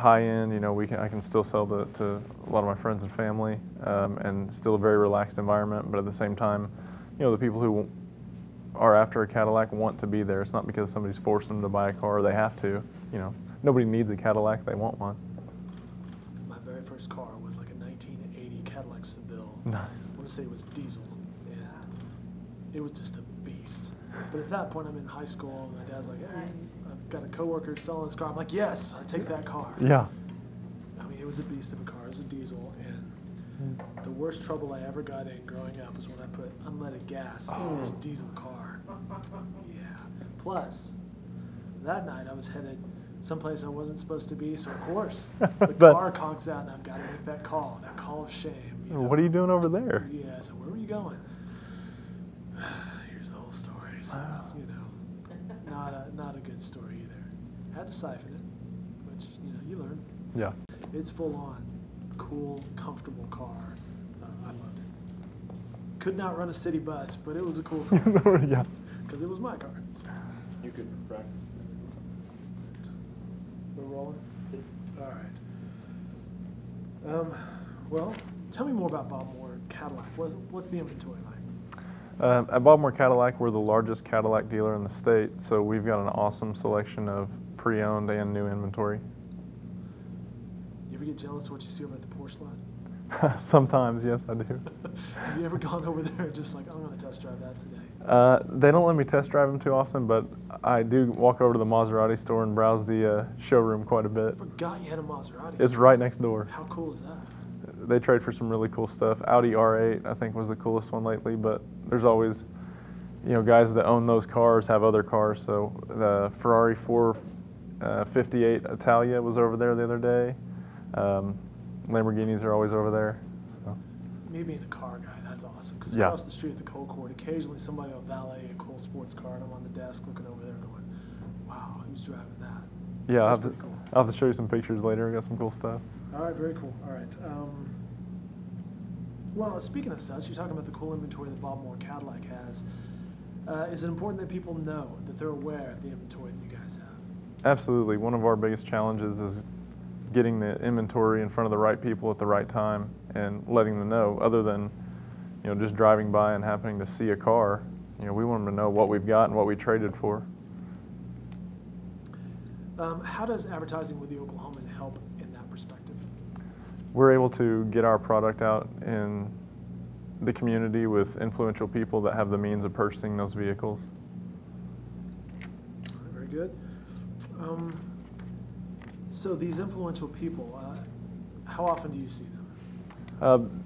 high end. You know, I can still sell to a lot of my friends and family, and still a very relaxed environment. But at the same time, you know, the people who are after a Cadillac want to be there. It's not because somebody's forced them to buy a car or they have to. You know, nobody needs a Cadillac; they want one. My very first car was like a 1980 Cadillac Seville. Nice. I want to say it was diesel, and it was just a beast. But at that point, I'm in high school, and my dad's like, "Hey, I've got a coworker selling this car." I'm like, "Yes, I take that car." Yeah. I mean, it was a beast of a car. It was a diesel, and the worst trouble I ever got in growing up was when I put unleaded gas in this diesel car. Yeah. Plus, that night I was headed someplace I wasn't supposed to be, so of course the car conks out, and I've got to make that call of shame. You know? What are you doing over there? Yeah. So where were you going? Here's the whole story. So, you know, not a good story either. Had to siphon it, which you learn. Yeah. It's full on, cool, comfortable car. I loved it. Could not run a city bus, but it was a cool car. Yeah. Because it was my car. You could practice. We're rolling? All right. Well, tell me more about Bob Moore Cadillac. What's the inventory like? At Bob Moore Cadillac, we're the largest Cadillac dealer in the state, so we've got an awesome selection of pre-owned and new inventory. You ever get jealous of what you see over at the Porsche lot? Sometimes, yes, I do. Have you ever gone over there and just like, I'm going to test drive that today? They don't let me test drive them too often, but I do walk over to the Maserati store and browse the showroom quite a bit. I forgot you had a Maserati It's store. right next door. How cool is that? They trade for some really cool stuff. Audi R8, I think, was the coolest one lately, but there's always, guys that own those cars have other cars. So the Ferrari 458 Italia was over there the other day. Lamborghinis are always over there. So. Me being a car guy, that's awesome. Because Yeah. across the street at the Cold Court, occasionally somebody will valet a cool sports car, and I'm on the desk looking over there going, wow, who's driving that? Yeah, That's pretty cool. I'll have to show you some pictures later. We got some cool stuff. All right, very cool. All right. Well, speaking of such, you're talking about the cool inventory that Bob Moore Cadillac has. Is it important that people know, that they're aware of the inventory that you guys have? Absolutely. One of our biggest challenges is getting the inventory in front of the right people at the right time and letting them know, other than just driving by and happening to see a car. We want them to know what we've got and what we traded for. How does advertising with the Oklahoman help in that perspective? We're able to get our product out in the community with influential people that have the means of purchasing those vehicles. All right, very good. So these influential people, how often do you see them?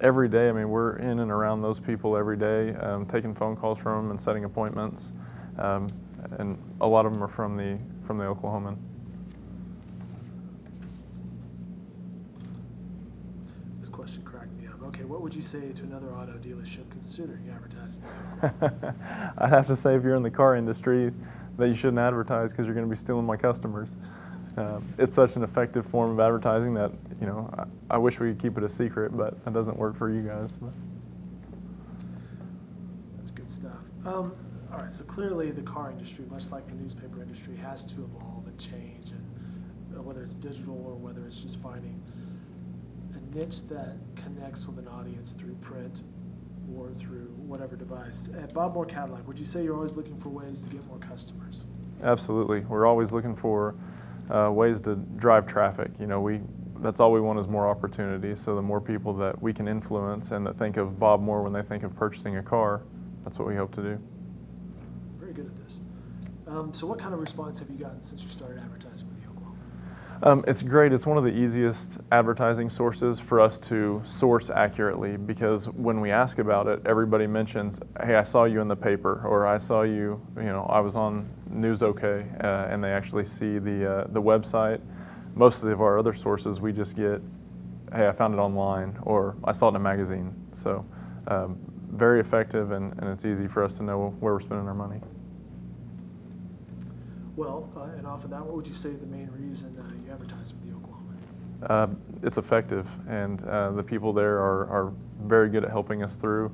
Every day. I mean, we're in and around those people every day, taking phone calls from them and setting appointments, and a lot of them are from the Oklahoman. This question cracked me up. Okay, what would you say to another auto dealership considering advertising? I'd have to say, if you're in the car industry, that you shouldn't advertise because you're going to be stealing my customers. It's such an effective form of advertising that, I wish we could keep it a secret, but that doesn't work for you guys. But. That's good stuff. All right, so clearly the car industry, much like the newspaper industry, has to evolve and change, and whether it's digital or whether it's just finding a niche that connects with an audience through print or through whatever device. At Bob Moore Cadillac, would you say you're always looking for ways to get more customers? Absolutely. We're always looking for ways to drive traffic. That's all we want is more opportunity. So the more people that we can influence and that think of Bob Moore when they think of purchasing a car, that's what we hope to do. Very good at this. So what kind of response have you gotten since you started advertising with the Oklahoma? It's great. It's one of the easiest advertising sources for us to source accurately, because when we ask about it, everybody mentions, hey, I saw you in the paper, or I saw you, I was on News OK, and they actually see the website. Most of our other sources, we just get, hey, I found it online, or I saw it in a magazine. So very effective, and it's easy for us to know where we're spending our money. Well, and off of that, what would you say the main reason you advertise with the Oklahoma? It's effective, and the people there are very good at helping us through.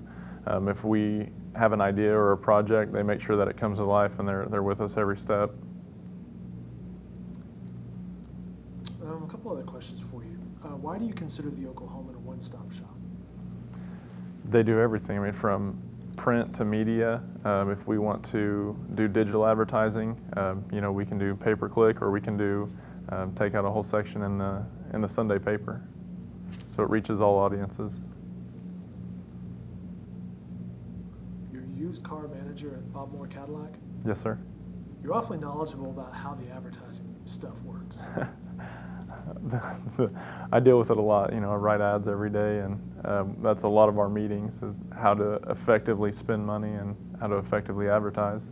If we have an idea or a project, they make sure that it comes to life, and they're with us every step. A couple other questions for you. Why do you consider the Oklahoman a one-stop shop? They do everything. I mean, from print to media. If we want to do digital advertising, you know, we can do pay-per-click, or we can do take out a whole section in the Sunday paper, so it reaches all audiences. You're a used car manager at Bob Moore Cadillac. Yes, sir. You're awfully knowledgeable about how the advertising stuff works. I deal with it a lot. You know, I write ads every day, and that's a lot of our meetings, is how to effectively spend money and how to effectively advertise.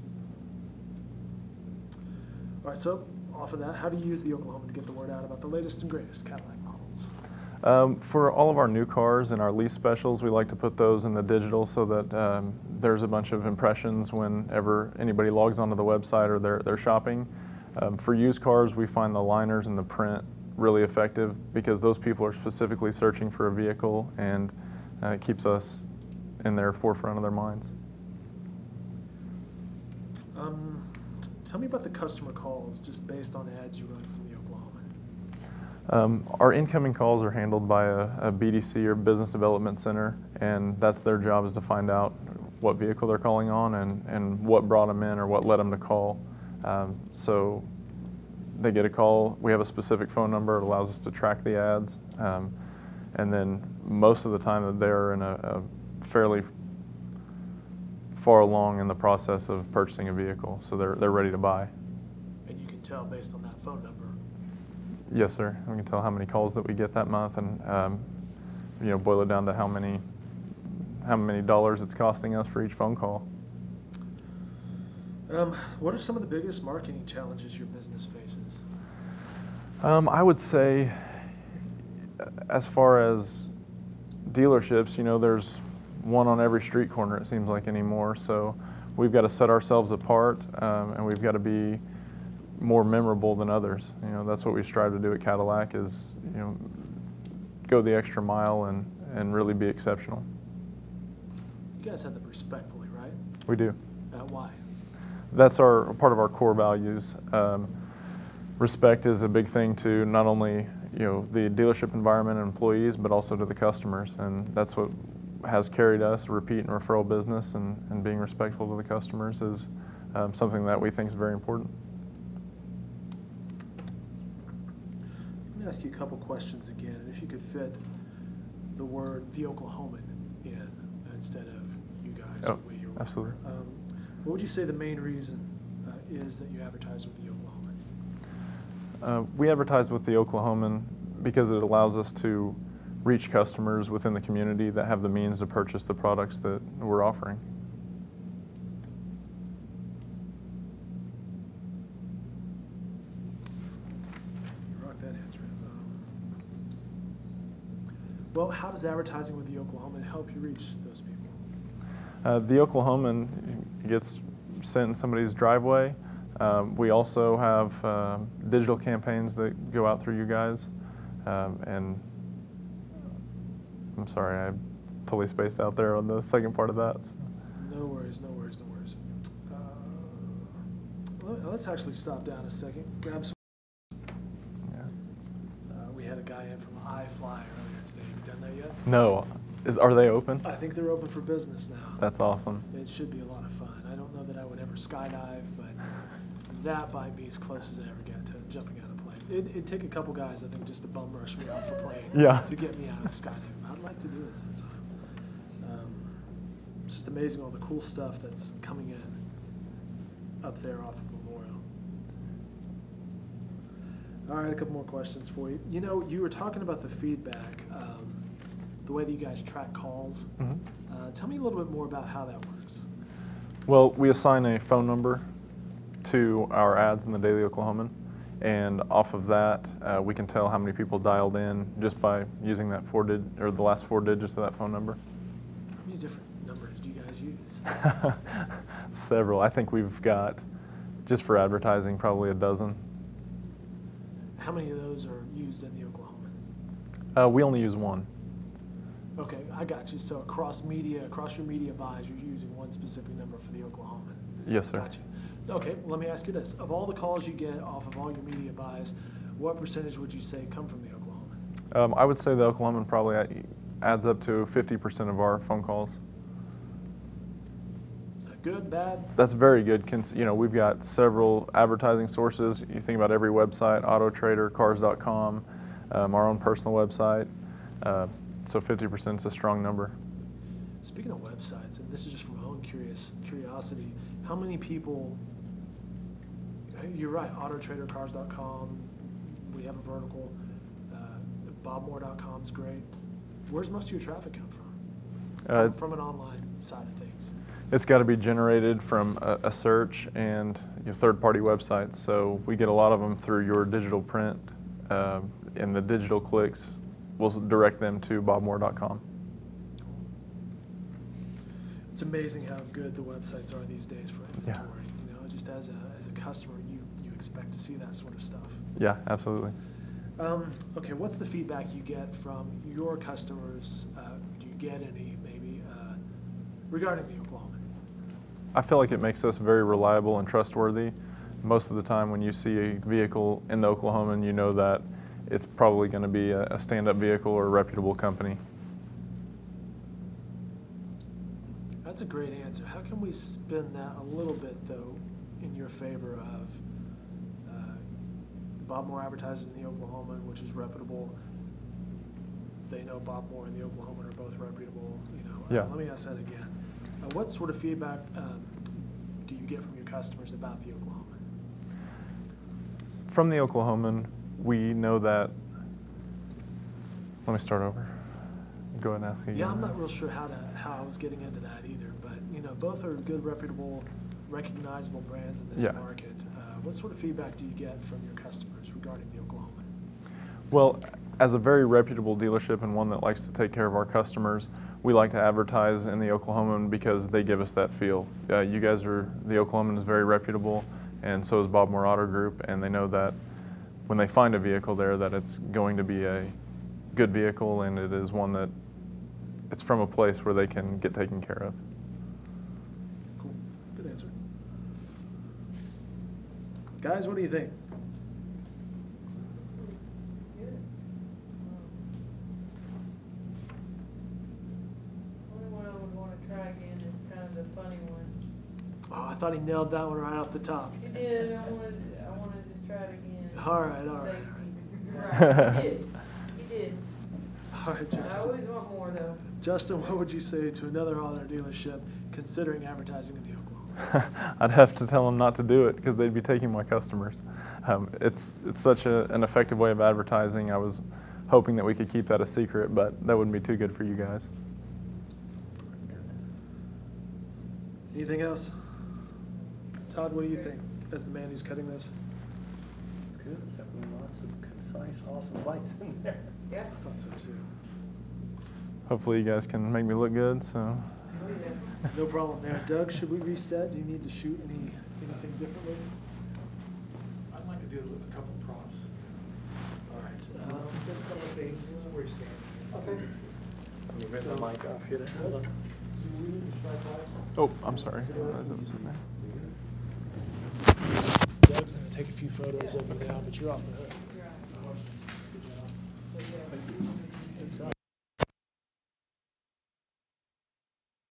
All right, so off of that, how do you use the Oklahoman to get the word out about the latest and greatest Cadillac models? For all of our new cars and our lease specials, we like to put those in the digital so that there's a bunch of impressions whenever anybody logs onto the website or they're shopping. For used cars, we find the liners and the print really effective because those people are specifically searching for a vehicle, and it keeps us in their forefront of their minds. Tell me about the customer calls just based on ads you run from the Oklahoman. Our incoming calls are handled by a BDC, or Business Development Center, and that's their job, is to find out what vehicle they're calling on and what brought them in or what led them to call. So they get a call. We have a specific phone number. It allows us to track the ads. And then most of the time that they're in a fairly far along in the process of purchasing a vehicle, so they're ready to buy. And you can tell based on that phone number. Yes, sir. We can tell how many calls that we get that month, and you know, boil it down to how many dollars it's costing us for each phone call. What are some of the biggest marketing challenges your business faces? I would say, as far as dealerships, you know, there's one on every street corner, it seems like, anymore. So we've got to set ourselves apart, and we've got to be more memorable than others. You know, that's what we strive to do at Cadillac, is, you know, go the extra mile and really be exceptional. You guys have them respectfully, right? We do. Why? That's part of our core values. Respect is a big thing to not only, you know, the dealership environment and employees, but also to the customers, and that's what has carried us, repeat and referral business, and being respectful to the customers is something that we think is very important. Let me ask you a couple questions again, and if you could fit the word the Oklahoman in instead of you guys, or we, or whatever. Absolutely. What would you say the main reason is that you advertise with the Oklahoman? We advertise with the Oklahoman because it allows us to reach customers within the community that have the means to purchase the products that we're offering. You rock that answer. Well, how does advertising with the Oklahoman help you reach those people? The Oklahoman gets sent in somebody's driveway. We also have digital campaigns that go out through you guys, and I'm sorry, I totally spaced out there on the second part of that. No worries, no worries, no worries. Let's actually stop down a second, grab some. Yeah. We had a guy in from iFly earlier today. Have you done that yet? No. Are they open? I think they're open for business now. That's awesome. It should be a lot of fun. I don't know that I would ever skydive, but that might be as close as I ever get to jumping out of a plane. It'd take a couple guys, I think, just to bum rush me off a plane to get me out of skydiving. I'd like to do it sometime. It's just amazing all the cool stuff that's coming in up there off of Memorial. All right, a couple more questions for you. You know, you were talking about the feedback, the way that you guys track calls. Mm-hmm. Tell me a little bit more about how that works. Well, we assign a phone number to our ads in the Daily Oklahoman, and off of that, we can tell how many people dialed in just by using that the last 4 digits of that phone number. How many different numbers do you guys use? Several. I think we've got, just for advertising, probably a dozen. How many of those are used in the Oklahoman? We only use one. Okay, I got you. So across your media buys, you're using one specific number for the Oklahoman. Yes, sir. Got you. Okay, well, let me ask you this. Of all the calls you get off of all your media buys, What percentage would you say come from the Oklahoman? I would say the Oklahoman probably adds up to 50% of our phone calls. Is that good, bad? That's very good. You know, we've got several advertising sources. You think about every website, Auto Trader, Cars.com, our own personal website. So 50% is a strong number. Speaking of websites, and this is just from my own curiosity, how many people, you're right, Auto Trader, Cars.com, we have a vertical, bobmore.com is great. Where's most of your traffic come from? From an online side of things. It's got to be generated from a search and your third-party websites. So we get a lot of them through your digital print, and the digital clicks will direct them to bobmore.com. It's amazing how good the websites are these days for inventory. Yeah. You know, just as a customer, you expect to see that sort of stuff. Yeah, absolutely. Okay, what's the feedback you get from your customers? Do you get any, maybe, regarding the Oklahoman? I feel like it makes us very reliable and trustworthy. Most of the time when you see a vehicle in the Oklahoman, you know that it's probably going to be a stand-up vehicle or a reputable company. That's a great answer. How can we spin that a little bit, though, in your favor of Bob Moore advertises in the Oklahoman, which is reputable. They know Bob Moore and the Oklahoman are both reputable. You know. Yeah. Let me ask that again. What sort of feedback do you get from your customers about the Oklahoman? From the Oklahoman, we know that. Let me start over. Go ahead and ask again. Yeah, I'm not real sure how I was getting into that either, but you know, both are good, reputable, recognizable brands in this market. What sort of feedback do you get from your customers regarding the Oklahoman? Well, as a very reputable dealership and one that likes to take care of our customers, we like to advertise in the Oklahoman because they give us that feel. You guys are, the Oklahoman is very reputable, and so is Bob Moore Auto Group, and they know that when they find a vehicle there that it's going to be a good vehicle, and it is one that it's from a place where they can get taken care of. Cool. Good answer. Guys, what do you think? Good. Only one I would want to try again is kind of the funny one. Oh, I thought he nailed that one right off the top. He did. I wanted to just try it again. All right, all right. Safety. Right. He did. He did. All right, I Justin. always want more though. Justin, what would you say to another auto dealership considering advertising in the Oklahoma? I'd have to tell them not to do it because they'd be taking my customers. It's such an effective way of advertising. I was hoping that we could keep that a secret, but that wouldn't be too good for you guys. Anything else? Todd, what do you think as the man who's cutting this? Good, definitely lots of concise, awesome bites in there. Yeah. I thought so too. Hopefully you guys can make me look good. So. No problem there. Doug, should we reset? Do you need to shoot anything differently? I'd like to do a couple props. All right. Just a couple of things where you stand. Okay. Let me rip the mic off here. Hold on. Do we need to strike lights? Oh, I'm sorry. That was sitting there. Doug's going to take a few photos of you now, but you're off the hook.